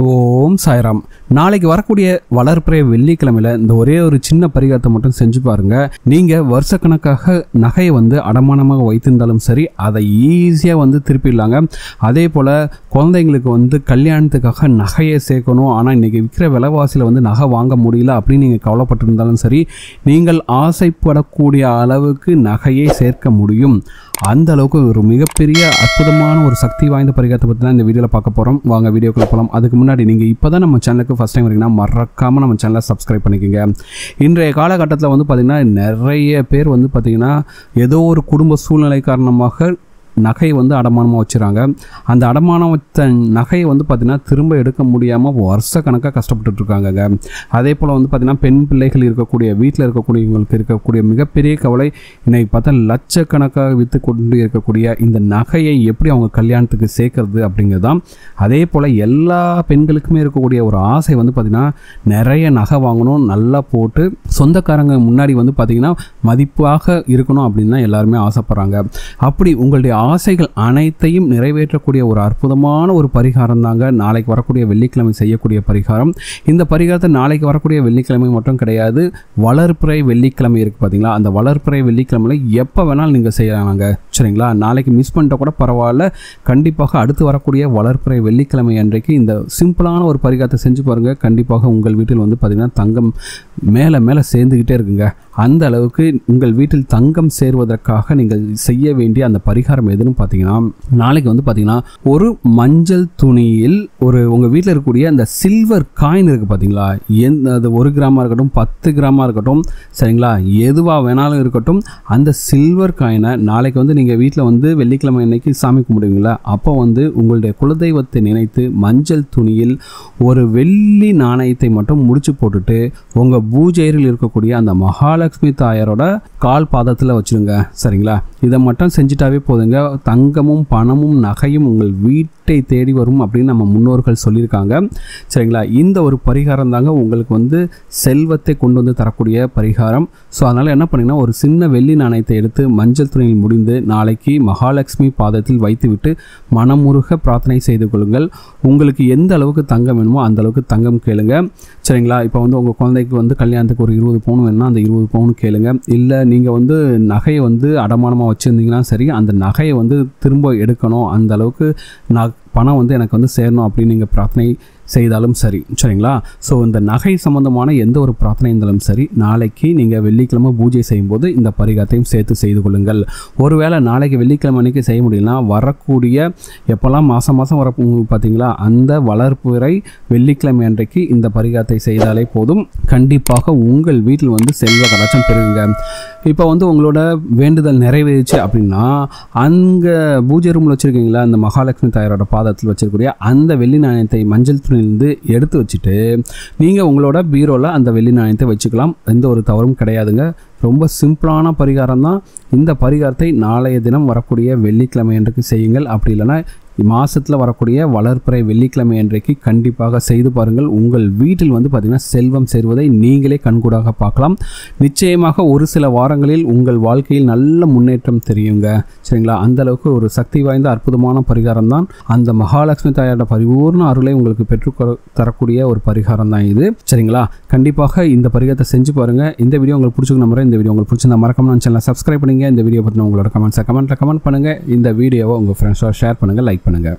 ஓம் சாய்ராம். நாளைக்கு வரக்கூடிய வளர்பிறை வெள்ளிக்கிழமையில இந்த ஒரே ஒரு சின்ன பரிகாரத்தை மட்டும் செஞ்சு பாருங்க. நீங்க வருஷக்கணக்காக நகையை அடமானமாக வைத்திருந்தாலும் சரி, அதை ஈஸியாக திருப்பிடலாங்க. அதே போல குழந்தைங்களுக்கு கல்யாணத்துக்காக நகையை சேர்க்கணும், ஆனால் இன்னைக்கு விற்கிற விலைவாசியில் நகை வாங்க முடியல அப்படின்னு நீங்கள் கவலைப்பட்டிருந்தாலும் சரி, நீங்கள் ஆசைப்படக்கூடிய அளவுக்கு நகையை சேர்க்க முடியும். அந்த அளவுக்கு ஒரு மிகப்பெரிய அற்புதமான ஒரு சக்தி வாய்ந்த பரிகாரத்தை பற்றி தான் இந்த வீடியோவில் பார்க்க போகிறோம். வாங்க வீடியோக்குள்ள போகலாம். அதுக்கு முன்னாடி நீங்கள் இப்போ தான் நம்ம சேனலுக்கு ஃபஸ்ட் டைம் வரீங்கன்னா மறக்காமல் நம்ம சேனலை சப்ஸ்கிரைப் பண்ணிக்கோங்க. இன்றைய காலகட்டத்தில் பார்த்திங்கன்னா நிறைய பேர் பார்த்திங்கன்னா ஏதோ ஒரு குடும்ப சூழ்நிலை காரணமாக நகை அடமானமாக வச்சுறாங்க. அந்த அடமானம் வச்ச நகையை பார்த்திங்கன்னா திரும்ப எடுக்க முடியாமல் வருஷ கணக்காக கஷ்டப்பட்டுருக்காங்க. அதே போல் பார்த்திங்கன்னா பெண் பிள்ளைகள் இருக்கக்கூடிய வீட்டில் இருக்கக்கூடியவங்களுக்கு இருக்கக்கூடிய மிகப்பெரிய கவலை, இன்னைக்கு பார்த்தா லட்சக்கணக்காக விற்று கொண்டு இருக்கக்கூடிய இந்த நகையை எப்படி அவங்க கல்யாணத்துக்கு சேர்க்கறது அப்படிங்கிறது தான். அதே போல் எல்லா பெண்களுக்குமே இருக்கக்கூடிய ஒரு ஆசை பார்த்திங்கன்னா நிறைய நகை வாங்கணும், நல்லா போட்டு சொந்தக்காரங்க முன்னாடி பார்த்திங்கன்னா மதிப்பாக இருக்கணும் அப்படின்னு தான் எல்லாருமே ஆசைப்படுறாங்க. அப்படி உங்களுடைய ஆசைகள் அனைத்தையும் நிறைவேற்றக்கூடிய ஒரு அற்புதமான ஒரு பரிகாரம் தாங்க நாளைக்கு வரக்கூடிய வெள்ளிக்கிழமை செய்யக்கூடிய பரிகாரம். இந்த பரிகாரத்தை நாளைக்கு வரக்கூடிய வெள்ளிக்கிழமை மட்டும் கிடையாது, வளர்பிறை வெள்ளிக்கிழமை இருக்குது பார்த்தீங்களா, அந்த வளர்பிறை வெள்ளிக்கிழமையில் எப்போ வேணாலும் நீங்கள் செய்யலாங்க. சரிங்களா? நாளைக்கு மிஸ் பண்ணிட்ட கூட பரவாயில்ல, கண்டிப்பாக அடுத்து வரக்கூடிய வளர்பிறை வெள்ளிக்கிழமை அன்றைக்கு இந்த சிம்பிளான ஒரு பரிகாரத்தை செஞ்சு பாருங்கள். கண்டிப்பாக உங்கள் வீட்டில் பார்த்திங்கன்னா தங்கம் மேலே மேலே சேர்ந்துக்கிட்டே இருக்குங்க. அந்த அளவுக்கு உங்கள் வீட்டில் தங்கம் சேர்வதற்காக நீங்கள் செய்ய வேண்டிய அந்த பரிகாரம் எதுன்னு பார்த்தீங்கன்னா, நாளைக்கு பார்த்தீங்கன்னா ஒரு மஞ்சள் துணியில் உங்கள் வீட்டில் இருக்கக்கூடிய அந்த சில்வர் காயின் இருக்குது பார்த்தீங்களா, அது 1 கிராமாக இருக்கட்டும் 10 கிராமாக இருக்கட்டும், சரிங்களா, எதுவாக வேணாலும் இருக்கட்டும், அந்த சில்வர் காயினை நாளைக்கு நீங்கள் வீட்டில் வெள்ளிக்கிழமை அன்னைக்கு சாமி கும்பிடுவீங்களா, அப்போ உங்களுடைய குலதெய்வத்தை நினைத்து மஞ்சள் துணியில் ஒரு வெள்ளி நாணயத்தை மட்டும் முடிச்சு போட்டுட்டு உங்கள் பூஜையில் இருக்கக்கூடிய அந்த மகாலட்சுமி தாயாரோட கால் பாதத்தில் வச்சுருங்க. சரிங்களா? இதை மட்டும் செஞ்சுட்டாவே போதுங்க, தங்கமும் பணமும் நகையும் உங்கள் வீட்டை தேடி வரும் அப்படின்னு நம்ம முன்னோர்கள் சொல்லியிருக்காங்க. சரிங்களா? இந்த ஒரு பரிகாரம் தாங்க உங்களுக்கு செல்வத்தை கொண்டு தரக்கூடிய பரிகாரம். ஸோ அதனால் என்ன பண்ணிங்கன்னா, ஒரு சின்ன வெள்ளி நாணயத்தை எடுத்து மஞ்சள் துணியில் முடிந்து நாளைக்கு மகாலட்சுமி பாதத்தில் வைத்துவிட்டு மனமுருக பிரார்த்தனை செய்து கொள்ளுங்கள். உங்களுக்கு எந்த அளவுக்கு தங்கம் வேணுமோ அந்த அளவுக்கு தங்கம் கேளுங்க. சரிங்களா? இப்போ உங்கள் குழந்தைக்கு கல்யாணத்துக்கு ஒரு 20 பவுன் வேணும்னா அந்த 20 பவுன் கேளுங்க. இல்லை நீங்கள் நகையை அடமானமாக வச்சுருந்தீங்கன்னா சரி, அந்த நகையை திரும்ப எடுக்கணும், அந்த அளவுக்கு பணம் எனக்கு சேரணும் அப்படின்னு நீங்கள் பிரார்த்தனை செய்தாலும் சரி. சரிங்களா? ஸோ இந்த நகை சம்பந்தமான எந்த ஒரு பிரார்த்தனை இருந்தாலும் சரி, நாளைக்கு நீங்கள் வெள்ளிக்கிழமை பூஜை செய்யும்போது இந்த பரிகாரத்தையும் சேர்த்து செய்து கொள்ளுங்கள். ஒருவேளை நாளைக்கு வெள்ளிக்கிழமை அன்றைக்கி செய்ய முடியலனா வரக்கூடிய எப்போல்லாம் மாதம் வர பார்த்தீங்களா, அந்த வளர்பிறை வெள்ளிக்கிழமை அன்றைக்கு இந்த பரிகாரத்தை செய்தாலே போதும், கண்டிப்பாக உங்கள் வீட்டில் செல்வ கடாட்சம் பெறுங்க. இப்போ உங்களோட வேண்டுதல் நிறைவேறிச்சு அப்படின்னா, அங்கே பூஜை ரூமில் வச்சுருக்கீங்களா, அந்த மகாலட்சுமி தாயாரோட பாதத்தில் வச்சிருக்கக்கூடிய அந்த வெள்ளி நாணயத்தை மஞ்சள் துணியிலிருந்து எடுத்து வச்சுட்டு நீங்கள் உங்களோட பீரோவில் அந்த வெள்ளி நாணயத்தை வச்சுக்கலாம். எந்த ஒரு தவறும் கிடையாதுங்க. ரொம்ப சிம்பிளான பரிகாரம் தான். இந்த பரிகாரத்தை நாளைய தினம் வரக்கூடிய வெள்ளிக்கிழமை அன்றைக்கு செய்யுங்கள். அப்படி இல்லைன்னா மாதத்தில் வரக்கூடிய வளர்பிறை வெள்ளிக்கிழமை அன்றைக்கு கண்டிப்பாக செய்து பாருங்கள். உங்கள் வீட்டில் பார்த்திங்கன்னா செல்வம் சேர்வதை நீங்களே கண்கூடாக பார்க்கலாம். நிச்சயமாக ஒரு சில வாரங்களில் உங்கள் வாழ்க்கையில் நல்ல முன்னேற்றம் தெரியுங்க. சரிங்களா? அந்த அளவுக்கு ஒரு சக்தி வாய்ந்த அற்புதமான பரிகாரம் தான். அந்த மகாலட்சுமி தாயாரோட பரிபூர்ண அருளை உங்களுக்கு பெற்று தரக்கூடிய ஒரு பரிகாரம் தான் இது. சரிங்களா? கண்டிப்பாக இந்த பரிகாரத்தை செஞ்சு பாருங்கள். இந்த வீடியோ உங்களுக்கு பிடிச்சிருக்கு நம்புறேன். இந்த வீடியோ உங்களுக்கு பிடிச்சிருந்தா மறக்காம நம்ம சேனலை சப்ஸ்கிரைப் பண்ணுங்க. இந்த வீடியோ பற்றின உங்களோட கமெண்ட்ஸை கமெண்ட்டில் கமெண்ட் பண்ணுங்கள். இந்த வீடியோவை உங்கள் ஃப்ரெண்ட்ஸோட ஷேர் பண்ணுங்கள், லைக் பண்ணுங்கள்.